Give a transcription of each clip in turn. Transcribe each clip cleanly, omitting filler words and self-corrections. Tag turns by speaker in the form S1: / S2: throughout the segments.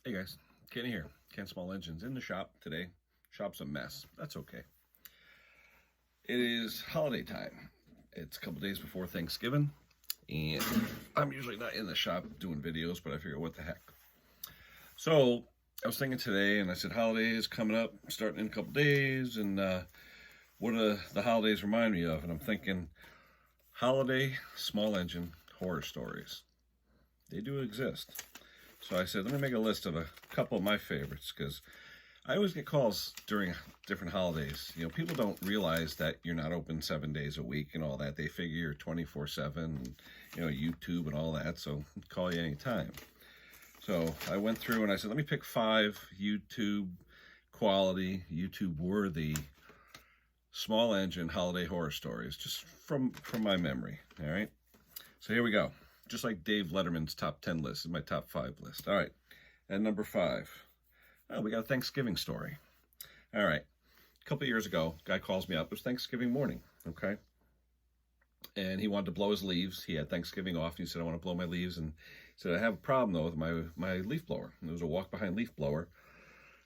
S1: Hey guys, Kenny here. Ken Small Engines in the shop today. Shop's a mess. That's okay. It is holiday time. It's a couple days before Thanksgiving, and I'm usually not in the shop doing videos, but I figure what the heck. So I was thinking today, and I said holidays coming up, starting in a couple days, and what do the holidays remind me of? And I'm thinking holiday small engine horror stories. They do exist. So I said, let me make a list of a couple of my favorites because I always get calls during different holidays. You know, people don't realize that you're not open 7 days a week and all that. They figure you're 24/7, YouTube and all that. So call you anytime. So I went through and I said, let me pick 5 YouTube quality, YouTube worthy small engine holiday horror stories just from my memory. All right. So here we go. Just like Dave Letterman's top 10 list, is my top 5 list. All right, and number 5. Oh, we got a Thanksgiving story. All right, a couple of years ago, guy calls me up. It was Thanksgiving morning, okay? And he wanted to blow his leaves. He had Thanksgiving off. He said, I want to blow my leaves. And he said, I have a problem, though, with my leaf blower. And there was a walk-behind leaf blower.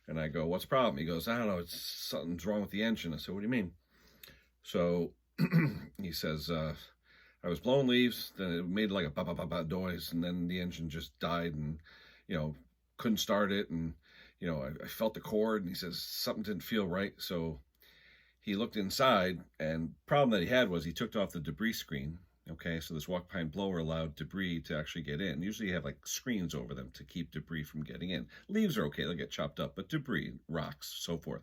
S1: And I go, what's the problem? He goes, I don't know, something's wrong with the engine. I said, what do you mean? So he says, I was blowing leaves, then it made like a ba-ba-ba-ba noise, and then the engine just died and, couldn't start it. And, I felt the cord, and he says something didn't feel right. So he looked inside, and problem that he had was he took off the debris screen. Okay, so this walk-behind blower allowed debris to actually get in. Usually you have like screens over them to keep debris from getting in. Leaves are okay, they'll get chopped up, but debris, rocks, so forth.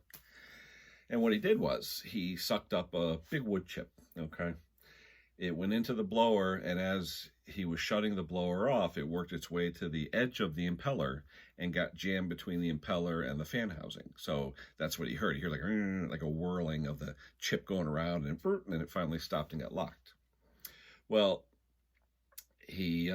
S1: And what he did was he sucked up a big wood chip, okay? It went into the blower, and as he was shutting the blower off, it worked its way to the edge of the impeller and got jammed between the impeller and the fan housing. So that's what he heard. He heard like a whirling of the chip going around, and then it finally stopped and got locked. Well, he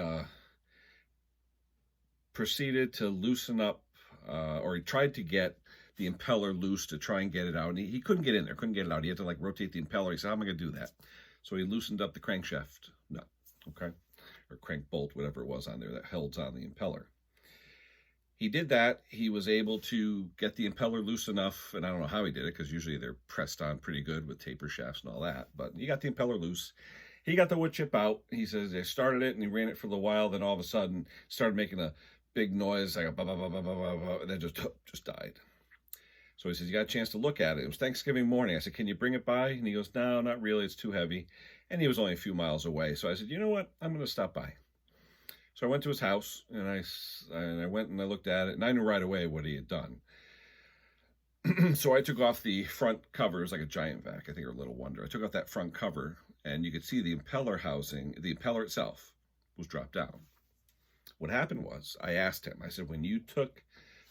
S1: proceeded to loosen up, or he tried to get the impeller loose to try and get it out. And he couldn't get in there, couldn't get it out. He had to rotate the impeller. He said, how am I going to do that? So he loosened up the crankshaft nut, okay, or crank bolt, whatever it was on there that held on the impeller. He did that. He was able to get the impeller loose enough, and I don't know how he did it because usually they're pressed on pretty good with taper shafts and all that, but he got the impeller loose. He got the wood chip out. He says they started it and he ran it for a little while. Then all of a sudden started making a big noise, like a ba ba ba ba ba ba, and then just died. So he says, you got a chance to look at it. It was Thanksgiving morning. I said, can you bring it by? And he goes, no, not really. It's too heavy. And he was only a few miles away. So I said, you know what? I'm going to stop by. So I went to his house, and I went and I looked at it, and I knew right away what he had done. So I took off the front cover. It was like a giant vac, I think, or a Little Wonder. I took off that front cover, and you could see the impeller housing, the impeller itself was dropped down. What happened was, I asked him, I said, when you took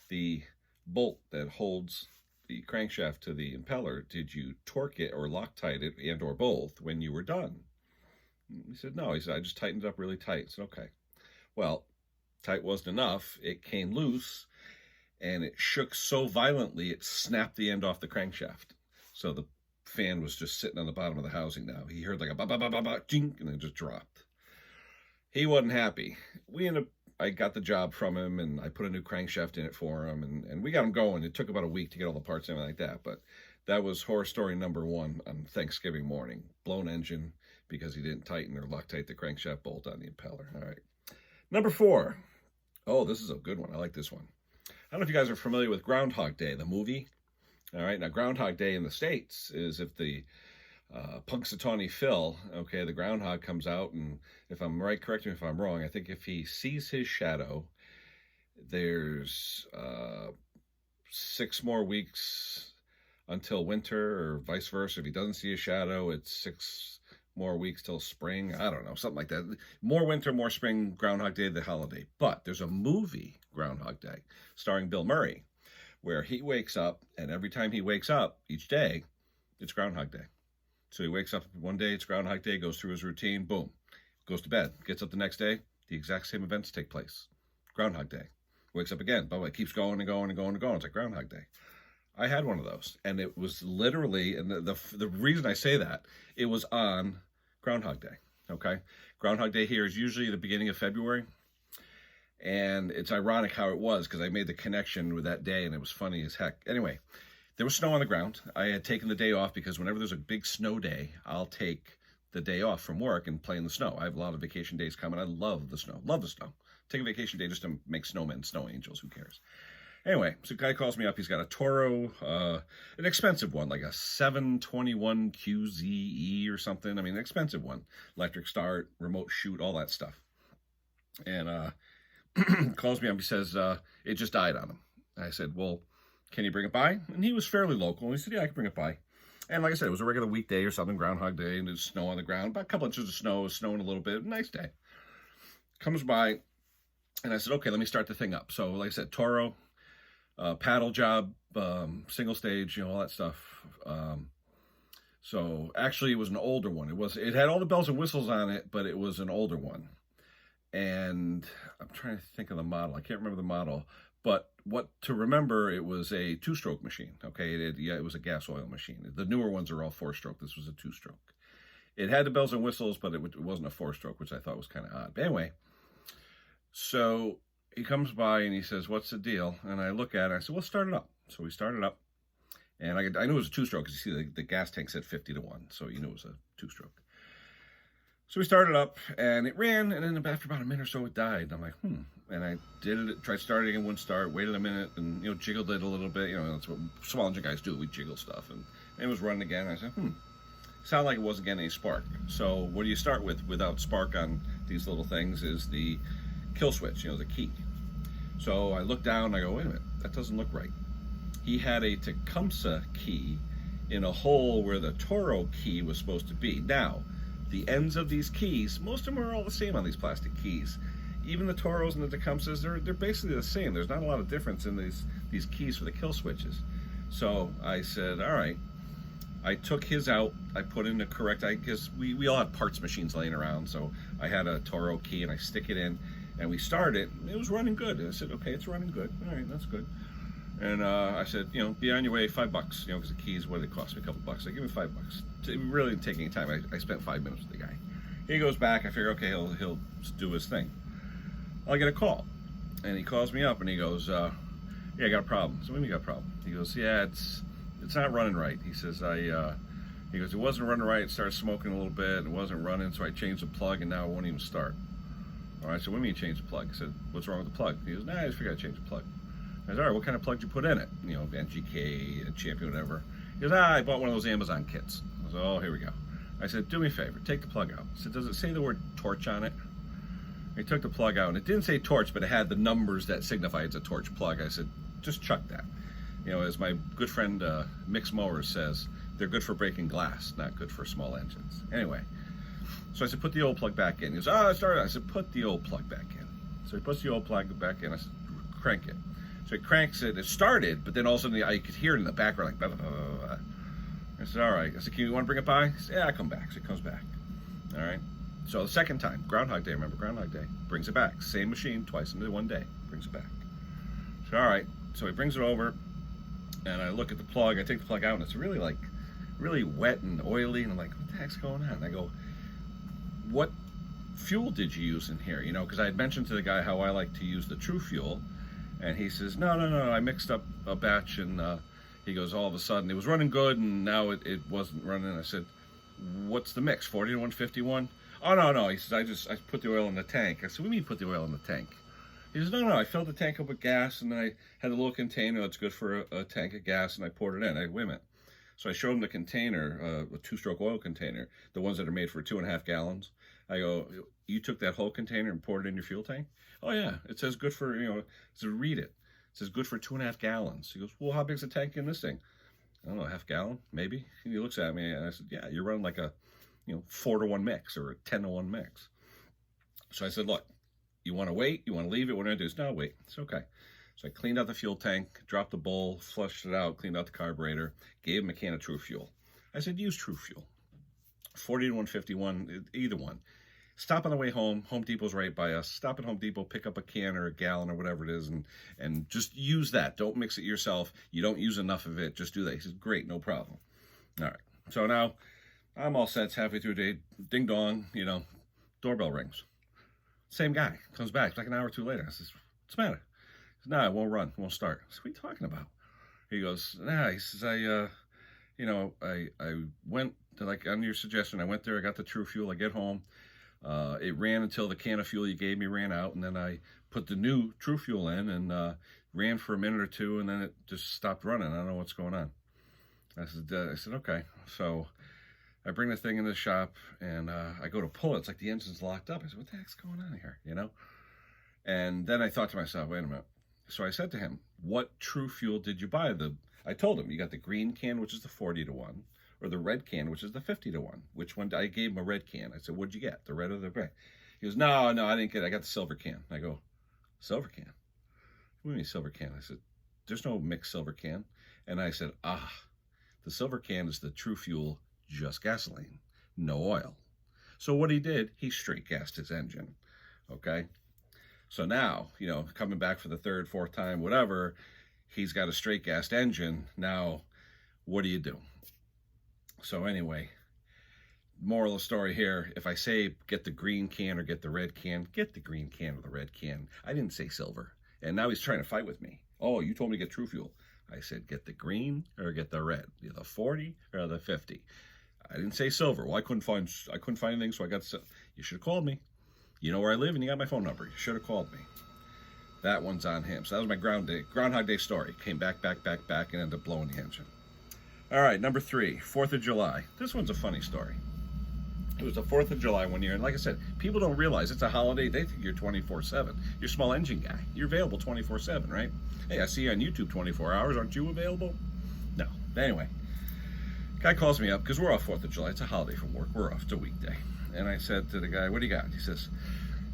S1: the bolt that holds the crankshaft to the impeller, did you torque it or Loctite it and or both when you were done? He said, no. He said, I just tightened it up really tight. I said, okay. Well, tight wasn't enough. It came loose, and it shook so violently it snapped the end off the crankshaft. So the fan was just sitting on the bottom of the housing now. He heard like a ba ba ba ba ba jink, and it just dropped. He wasn't happy. I got the job from him, and I put a new crankshaft in it for him, and we got him going. It took about a week to get all the parts and everything like that, but that was horror story number 1 on Thanksgiving morning. Blown engine because he didn't tighten or Loctite the crankshaft bolt on the impeller. All right. Number 4. Oh, this is a good one. I like this one. I don't know if you guys are familiar with Groundhog Day, the movie. All right. Now, Groundhog Day in the States is if the Punxsutawney Phil, okay, the groundhog comes out, and if I'm right, correct me if I'm wrong, I think if he sees his shadow, there's 6 more weeks until winter, or vice versa. If he doesn't see a shadow, it's 6 more weeks till spring. I don't know, something like that. More winter, more spring, Groundhog Day, the holiday. But there's a movie, Groundhog Day, starring Bill Murray, where he wakes up, and every time he wakes up each day, it's Groundhog Day. So he wakes up one day, it's Groundhog Day, goes through his routine, boom, goes to bed, gets up the next day, the exact same events take place. Groundhog Day. Wakes up again, but it keeps going and going and going and going. It's like Groundhog Day. I had one of those, and it was literally, and the reason I say that, it was on Groundhog Day, okay? Groundhog Day here is usually the beginning of February, And it's ironic how it was, because I made the connection with that day, and it was funny as heck. Anyway, there was snow on the ground. I had taken the day off because whenever there's a big snow day, I'll take the day off from work and play in the snow. I have a lot of vacation days coming. I love the snow. Love the snow. Take a vacation day just to make snowmen, snow angels. Who cares? Anyway, so a guy calls me up. He's got a Toro, an expensive one, like a 721 QZE or something. I mean, an expensive one. Electric start, remote shoot, all that stuff. And calls me up. He says, it just died on him. I said, well, can you bring it by? And he was fairly local. And he said, yeah, I can bring it by. And like I said, it was a regular weekday or something, Groundhog Day, and there's snow on the ground. About a couple inches of snow, was snowing a little bit. Nice day. Comes by, and I said, okay, let me start the thing up. So like I said, Toro, paddle job, single stage, all that stuff. So actually it was an older one. It had all the bells and whistles on it, but it was an older one. And I'm trying to think of the model. I can't remember the model, but what to remember, it was a 2-stroke machine. Okay, it was a gas oil machine. The newer ones are all 4-stroke. This was a 2-stroke. It had the bells and whistles, but it wasn't a 4-stroke, which I thought was kind of odd. But anyway, so he comes by and he says, what's the deal? And I look at it. I said, well, start it up. So we started up, and I knew it was a 2-stroke because you see the gas tank said 50 to 1, so you knew it was a 2-stroke. So we started up, and it ran, and then after about a minute or so, it died. I'm like, And I did it, tried starting it, wouldn't start, waited a minute, and, jiggled it a little bit. That's what small engine guys do. We jiggle stuff, and it was running again. I said, sounded like it wasn't getting any spark. So what do you start with without spark on these little things is the kill switch, the key. So I looked down, and I go, wait a minute, that doesn't look right. He had a Tecumseh key in a hole where the Toro key was supposed to be. Now, the ends of these keys, most of them are all the same on these plastic keys. Even the Toros and the Tecumsehs, they're basically the same. There's not a lot of difference in these keys for the kill switches. So I said, all right. I took his out. I put in the correct, I guess we all have parts machines laying around. So I had a Toro key, and I stick it in, and we start it. It was running good. And I said, okay, it's running good. All right, that's good. And I said, be on your way, $5, because the keys, what did it cost me? A couple bucks. I give me $5. It really didn't take any time. I spent 5 minutes with the guy. He goes back. I figure, okay, he'll do his thing. I get a call, and he calls me up, and he goes, yeah, I got a problem. So when you got a problem? He goes, yeah, it's not running right. He says, he goes, it wasn't running right. It started smoking a little bit. It wasn't running, so I changed the plug, and now it won't even start. All right, so when do you change the plug? I said, what's wrong with the plug? He goes, nah, I just figured I'd change the plug. I said, all right, what kind of plug did you put in it? NGK, Champion, whatever. He goes, I bought one of those Amazon kits. I said, oh, here we go. I said, do me a favor, take the plug out. I said, does it say the word torch on it? He took the plug out, and it didn't say torch, but it had the numbers that signify it's a torch plug. I said, just chuck that. As my good friend Mix Mowers says, they're good for breaking glass, not good for small engines. Anyway, so I said, put the old plug back in. He goes, it started. I said, put the old plug back in. So he puts the old plug back in. I said, crank it. So he cranks it. It started, but then all of a sudden I could hear it in the background, like, blah, blah, blah, blah. I said, all right. I said, you want to bring it by? He said, yeah, I'll come back. So he comes back. All right. So the second time, Groundhog Day, remember Groundhog Day, brings it back. Same machine, twice in one day, brings it back. So, all right. So he brings it over, and I look at the plug. I take the plug out, and it's really wet and oily. And I'm like, what the heck's going on? And I go, what fuel did you use in here? Because I had mentioned to the guy how I like to use the True Fuel. And he says, no, I mixed up a batch, and he goes, all of a sudden, it was running good, and now it wasn't running. I said, what's the mix, 40 to 151? Oh, no. He says, I put the oil in the tank. I said, what do you mean put the oil in the tank? He says, no, I filled the tank up with gas, and then I had a little container that's good for a tank of gas, and I poured it in. Wait a minute. So I showed him the container, a 2-stroke oil container, the ones that are made for 2.5 gallons. I go, you took that whole container and poured it in your fuel tank? Oh, yeah. It says good for, so read it. It says good for 2.5 gallons. He goes, well, how big's the tank in this thing? I don't know, half gallon, maybe? And he looks at me, and I said, yeah, you're running like a 4 to 1 mix or a 10 to 1 mix. So I said, look, you want to wait? You want to leave it? What do I do? He said, no, wait. It's okay. So I cleaned out the fuel tank, dropped the bowl, flushed it out, cleaned out the carburetor, gave him a can of True Fuel. I said, use True Fuel. 40 to 151, either one. Stop on the way home. Home Depot's right by us. Stop at Home Depot, pick up a can or a gallon or whatever it is, and just use that. Don't mix it yourself. You don't use enough of it. Just do that. He says, great, no problem. All right. So now I'm all set. It's halfway through the day. Ding dong, doorbell rings. Same guy comes back like an hour or two later. I says, what's the matter? He says, no, it won't run. It won't start. I said, what are you talking about? He goes, nah. He says, I went to, like, on your suggestion, I went there, I got the True Fuel, I get home. It ran until the can of fuel you gave me ran out, and then I put the new True Fuel in and ran for a minute or two, and then it just stopped running. I don't know what's going on. I said, okay. So I bring the thing in the shop, and I go to pull it. It's like the engine's locked up. I said, what the heck's going on here, you know? And then I thought to myself, wait a minute. So I said to him, what True Fuel did you buy? I told him, you got the green can, which is the 40-to-1, or the red can, which is the 50-to-1. Which one? I gave him a red can. I said, what'd you get, the red or the gray? He goes, no, I didn't get it. I got the silver can. I go, silver can? What do you mean silver can? I said, there's no mixed silver can. And I said, the silver can is the True Fuel, just gasoline, no oil. So what he did, he straight gassed his engine, okay? So now, you know, coming back for the third, fourth time, whatever, he's got a straight gassed engine. Now, what do you do? So anyway, moral of the story here, if I say get the green can or get the red can, get the green can or the red can. I didn't say silver. And now he's trying to fight with me. Oh, you told me to get True Fuel. I said get the green or get the red, the 40 or the 50. I didn't say silver. Well, I couldn't find anything, so I got. You should have called me. You know where I live, and you got my phone number. You should have called me. That one's on him. So that was my Groundhog Day story. Came back, and ended up blowing the engine. All right, number 3, 4th of July. This one's a funny story. It was the 4th of July one year, and like I said, people don't realize it's a holiday. They think you're 24/7. You're a small engine guy. You're available 24/7, right? Hey, I see you on YouTube 24 hours. Aren't you available? No. Anyway, guy calls me up because we're off 4th of July. It's a holiday from work. We're off. It's a weekday. And I said to the guy, what do you got? He says,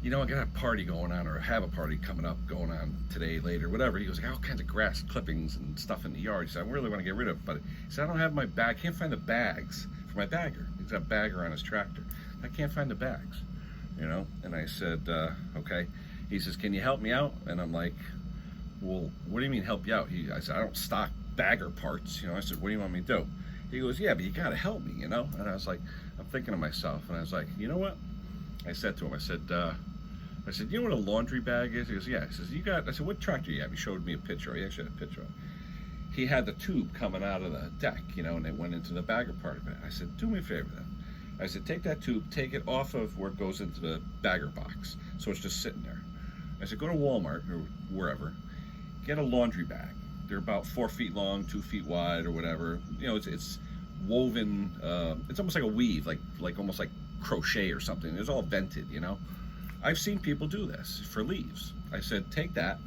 S1: you know, I got a party going on, or have a party coming up, going on today, later, whatever. He goes, I got all kinds of grass clippings and stuff in the yard. He said, I really want to get rid of it, but he said, I don't have my bag. I can't find the bags for my bagger. He's got a bagger on his tractor. I can't find the bags, you know? And I said, okay. He says, can you help me out? And I'm like, well, what do you mean help you out? I said, I don't stock bagger parts. You know, I said, what do you want me to do? He goes, yeah, but you got to help me, you know? And I was like, I'm thinking to myself, and I was like, you know what? I said to him, I said, you know what a laundry bag is? He goes, yeah. He says, I said, what tractor you have? He showed me a picture. He actually had a picture of it. He had the tube coming out of the deck, you know, and it went into the bagger part of it. I said, do me a favor then. I said, take that tube, take it off of where it goes into the bagger box, so it's just sitting there. I said, go to Walmart or wherever, get a laundry bag. They're about 4 feet long, 2 feet wide, or whatever. You know, it's woven. It's almost like a weave, like almost like crochet or something. It's all vented, you know. I've seen people do this for leaves. I said, take that,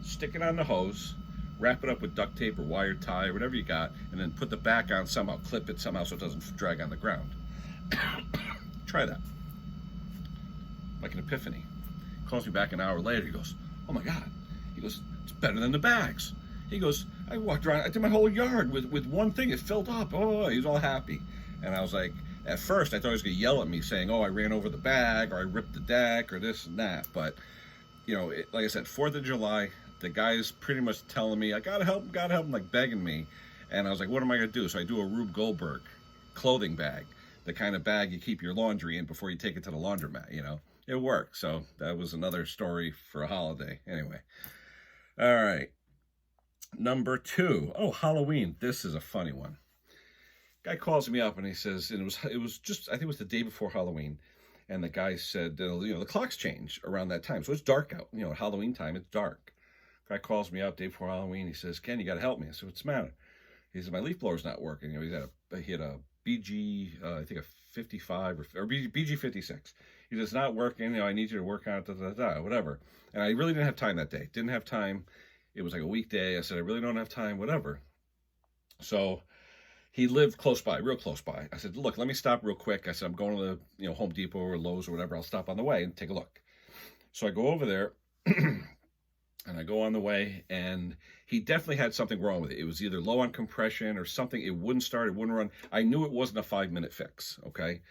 S1: stick it on the hose, wrap it up with duct tape or wire tie or whatever you got, and then put the back on somehow, clip it somehow so it doesn't drag on the ground. Try that. Like an epiphany. Calls me back an hour later. He goes, oh my God. He goes, it's better than the bags. He goes, I walked around, I did my whole yard with one thing. It filled up. Oh, he's all happy. And I was like, at first I thought he was going to yell at me saying, oh, I ran over the bag, or I ripped the deck, or this and that. But, you know, like I said, 4th of July, the guy's pretty much telling me, I gotta help him, like begging me. And I was like, what am I going to do? So I do a Rube Goldberg clothing bag, the kind of bag you keep your laundry in before you take it to the laundromat, you know. It worked. So that was another story for a holiday. Anyway. All right. Number 2. Oh, Halloween. This is a funny one. Guy calls me up and he says, and it was just, I think it was the day before Halloween. And the guy said, you know, the clocks change around that time. So it's dark out. You know, at Halloween time, it's dark. Guy calls me up day before Halloween. He says, Ken, you got to help me. I said, what's the matter? He says, my leaf blower's not working. You know, he had a BG, I think a 55 or BG 56. He says, it's not working. You know, I need you to work on it, whatever. And I really didn't have time that day. Didn't have time. It was like a weekday. I said, I really don't have time, whatever. So he lived close by, real close by. I said, look, let me stop real quick. I said, I'm going to the, you know, Home Depot or Lowe's or whatever. I'll stop on the way and take a look. So I go over there and I go on the way, and he definitely had something wrong with it. It was either low on compression or something. It wouldn't start. It wouldn't run. I knew it wasn't a 5-minute fix. Okay.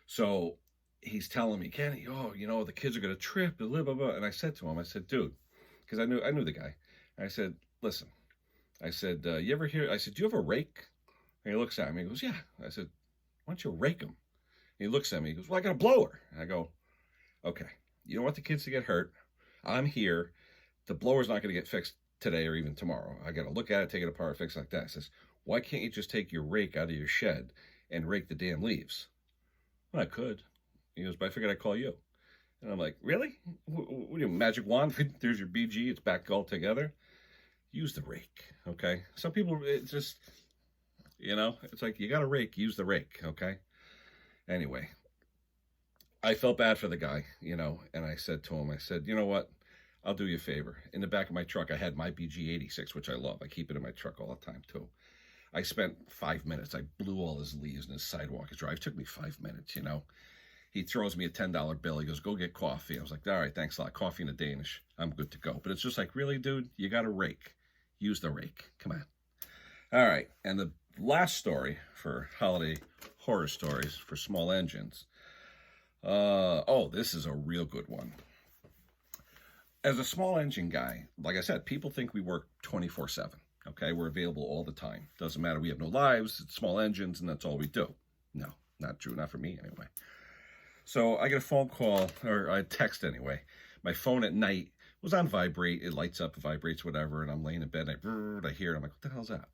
S1: So he's telling me, Kenny, oh, you know, the kids are going to trip, blah, blah, blah. And I said to him, I said, dude, because I knew the guy. I said, listen, I said, you ever hear, I said, do you have a rake? And he looks at me, he goes, yeah. I said, why don't you rake them? And he looks at me, he goes, well, I got a blower. And I go, okay. You don't want the kids to get hurt. I'm here. The blower's not going to get fixed today or even tomorrow. I got to look at it, take it apart, fix it like that. I says, why can't you just take your rake out of your shed and rake the damn leaves? Well, I could. He goes, but I figured I'd call you. And I'm like, really? What do you, magic wand? There's your BG. It's back all together. Use the rake, okay? Some people, it's just, it's like, you got a rake, use the rake, okay? Anyway, I felt bad for the guy, and I said to him, I said, you know what? I'll do you a favor. In the back of my truck, I had my BG86, which I love. I keep it in my truck all the time, too. I spent 5 minutes. I blew all his leaves in his sidewalk. His drive took me 5 minutes, He throws me a $10 bill. He goes, go get coffee. I was like, all right, thanks a lot. Coffee and a Danish. I'm good to go. But it's just like, really, dude? You got a rake. Use the rake. Come on. All right. And the last story for holiday horror stories for small engines. This is a real good one. As a small engine guy, like I said, people think we work 24/7. Okay, we're available all the time. Doesn't matter. We have no lives. It's small engines, and that's all we do. No, not true. Not for me, anyway. So I get a phone call, or a text anyway. My phone at night was on vibrate. It lights up, it vibrates, whatever, and I'm laying in bed, and I hear it. I'm like, what the hell's that?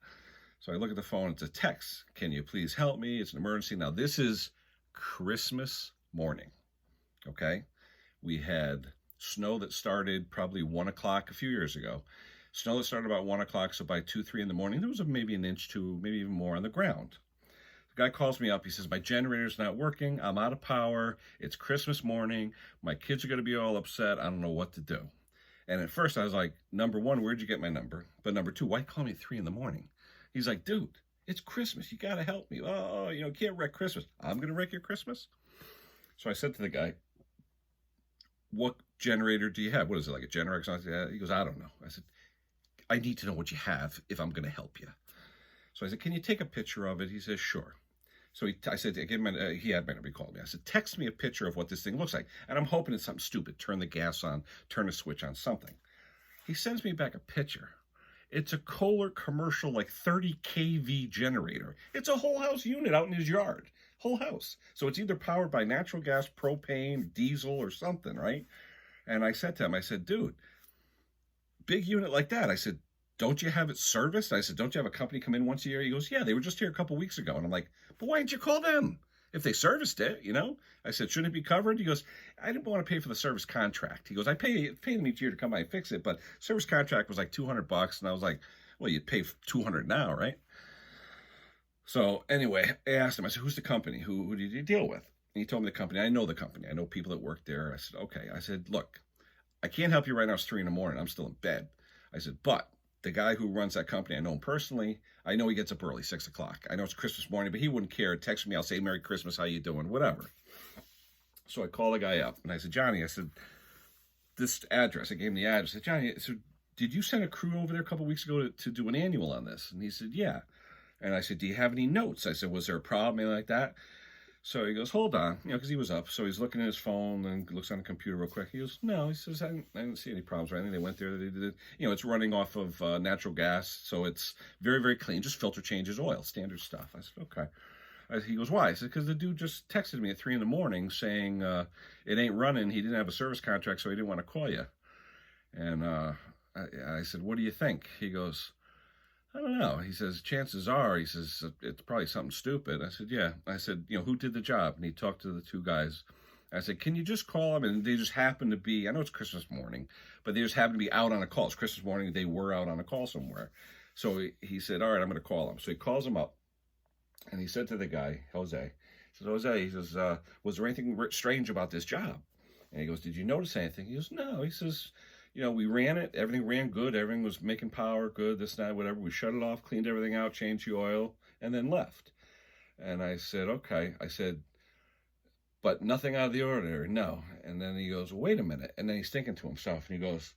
S1: So I look at the phone. It's a text. Can you please help me? It's an emergency. Now, this is Christmas morning, okay? We had snow that started probably 1 o'clock a few years ago. Snow that started about 1 o'clock, so by 2, 3 in the morning, there was maybe an inch to maybe even more on the ground. The guy calls me up. He says, my generator's not working. I'm out of power. It's Christmas morning. My kids are going to be all upset. I don't know what to do. And at first, I was like, number one, where'd you get my number? But number two, why call me at 3 in the morning? He's like, dude, it's Christmas. You got to help me. Oh, can't wreck Christmas. I'm going to wreck your Christmas? So I said to the guy, what generator do you have? What is it, like a Generac? He goes, I don't know. I said, I need to know what you have if I'm going to help you. So I said, can you take a picture of it? He says, sure. So I said, he had my number, he called me. I said, text me a picture of what this thing looks like. And I'm hoping it's something stupid. Turn the gas on, turn a switch on, something. He sends me back a picture. It's a Kohler commercial, like 30 kV generator. It's a whole house unit out in his yard. Whole house. So it's either powered by natural gas, propane, diesel, or something, right? And I said to him, I said, dude, big unit like that. I said, don't you have it serviced? I said, don't you have a company come in once a year? He goes, yeah, they were just here a couple weeks ago. And I'm like, but why didn't you call them? If they serviced it, I said, shouldn't it be covered? He goes, I didn't want to pay for the service contract. He goes, I pay them each year to come by and fix it, but service contract was like $200. And I was like, well, you'd pay $200 now, right? So anyway, I asked him, I said, who's the company? Who did you deal with? And he told me the company. I know the company. I know people that work there. I said, okay. I said, look, I can't help you right now. It's 3 in the morning. I'm still in bed. I said, but the guy who runs that company, I know him personally. I know he gets up early, 6 o'clock. I know it's Christmas morning, but he wouldn't care. Text me. I'll say, Merry Christmas. How you doing? Whatever. So I call the guy up, and I said, Johnny, I said, this address. I gave him the address. I said, Johnny, so did you send a crew over there a couple weeks ago to do an annual on this? And he said, yeah. And I said, do you have any notes? I said, was there a problem, anything like that? So he goes, hold on, because he was up. So he's looking at his phone and looks on the computer real quick. He goes, no, he says, I didn't see any problems or anything. They went there, they did it. It's running off of natural gas, so it's very, very clean. Just filter changes, oil, standard stuff. I said, okay. He goes, why? I said, because the dude just texted me at 3 in the morning saying it ain't running. He didn't have a service contract, so he didn't want to call you. And I said, what do you think? He goes, I don't know. He says, chances are, he says, it's probably something stupid. I said, yeah. I said, who did the job? And he talked to the two guys. I said, can you just call them? And they just happen to be, I know it's Christmas morning, but they just happen to be out on a call. It's Christmas morning. They were out on a call somewhere. So he said, all right, I'm going to call them. So he calls them up. And he said to the guy, Jose, he says, was there anything strange about this job? And he goes, did you notice anything? He goes, no. He says, we ran it. Everything ran good. Everything was making power good, this, that, whatever. We shut it off, cleaned everything out, changed the oil, and then left. And I said, okay. I said, but nothing out of the ordinary, no. And then he goes, wait a minute. And then he's thinking to himself, and he goes,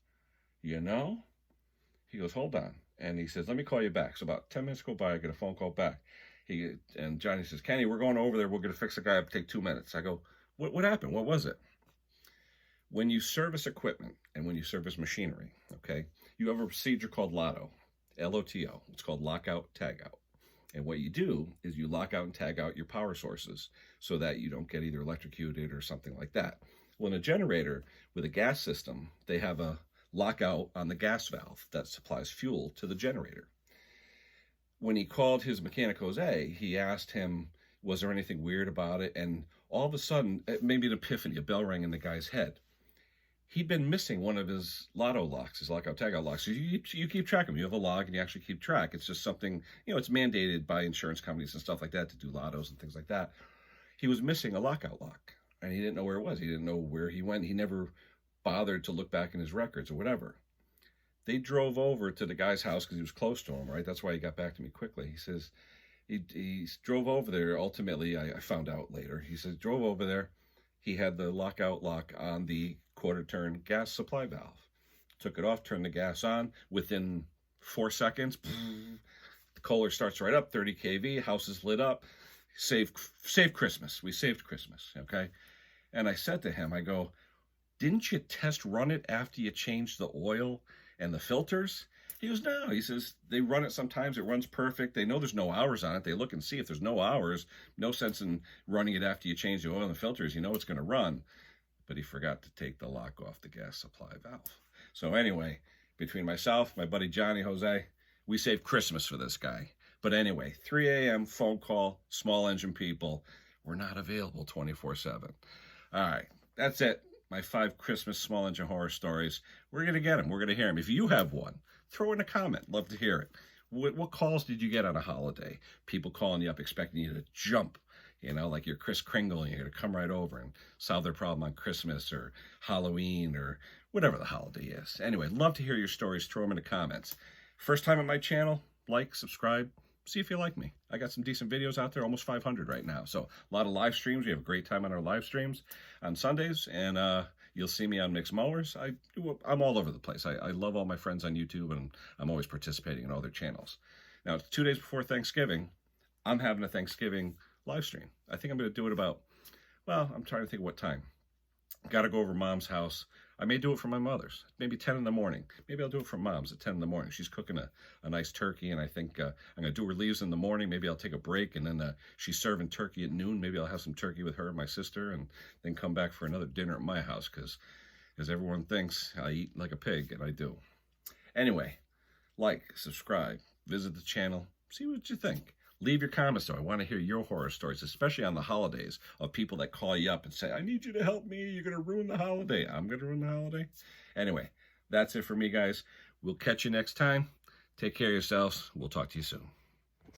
S1: He goes, hold on. And he says, let me call you back. So about 10 minutes go by, I get a phone call back. And Johnny says, Kenny, we're going over there. We're going to fix the guy up. Take 2 minutes. I go, what happened? What was it? When you service equipment and when you service machinery, okay, you have a procedure called LOTO, L-O-T-O. It's called lockout, tagout. And what you do is you lock out and tag out your power sources so that you don't get either electrocuted or something like that. Well, in a generator with a gas system, they have a lockout on the gas valve that supplies fuel to the generator. When he called his mechanic Jose, he asked him, was there anything weird about it? And all of a sudden, maybe an epiphany, a bell rang in the guy's head. He'd been missing one of his lotto locks, his lockout tagout locks. So you keep track of them. You have a log and you actually keep track. It's just something, it's mandated by insurance companies and stuff like that to do lottos and things like that. He was missing a lockout lock and he didn't know where it was. He didn't know where he went. He never bothered to look back in his records or whatever. They drove over to the guy's house because he was close to him, right? That's why he got back to me quickly. He says he drove over there. Ultimately, I found out later. He says drove over there. He had the lockout lock on the quarter turn gas supply valve. Took it off, turned the gas on. Within 4 seconds, the Kohler starts right up, 30 kV, house is lit up. Save Christmas. We saved Christmas, okay? And I said to him, I go, didn't you test run it after you changed the oil and the filters? He goes, no. He says, they run it sometimes. It runs perfect. They know there's no hours on it. They look and see if there's no hours. No sense in running it after you change the oil and the filters. You know it's going to run. But he forgot to take the lock off the gas supply valve. So anyway, between myself, my buddy Johnny Jose, we saved Christmas for this guy. But anyway, 3 a.m. phone call, small engine people. We're not available 24/7. All right, that's it. My 5 Christmas small engine horror stories. We're going to get them. We're going to hear them. If you have one, throw in a comment. Love to hear it. What calls did you get on a holiday? People calling you up expecting you to jump, like you're Kris Kringle and you're going to come right over and solve their problem on Christmas or Halloween or whatever the holiday is. Anyway, love to hear your stories. Throw them in the comments. First time on my channel, like, subscribe. See if you like me. I got some decent videos out there, almost 500 right now. So a lot of live streams. We have a great time on our live streams on Sundays. And you'll see me on Mixed Mowers. I'm all over the place. I love all my friends on YouTube, and I'm always participating in all their channels. Now, it's 2 days before Thanksgiving. I'm having a Thanksgiving live stream. I think I'm going to do it I'm trying to think of what time. Got to go over Mom's house. I may do it for my mother's, maybe 10 in the morning. Maybe I'll do it for Mom's at 10 in the morning. She's cooking a nice turkey, and I think I'm going to do her leaves in the morning. Maybe I'll take a break, and then she's serving turkey at noon. Maybe I'll have some turkey with her and my sister, and then come back for another dinner at my house, because as everyone thinks, I eat like a pig, and I do. Anyway, like, subscribe, visit the channel, see what you think. Leave your comments, though. I want to hear your horror stories, especially on the holidays, of people that call you up and say, I need you to help me. You're going to ruin the holiday. I'm going to ruin the holiday. Anyway, that's it for me, guys. We'll catch you next time. Take care of yourselves. We'll talk to you soon.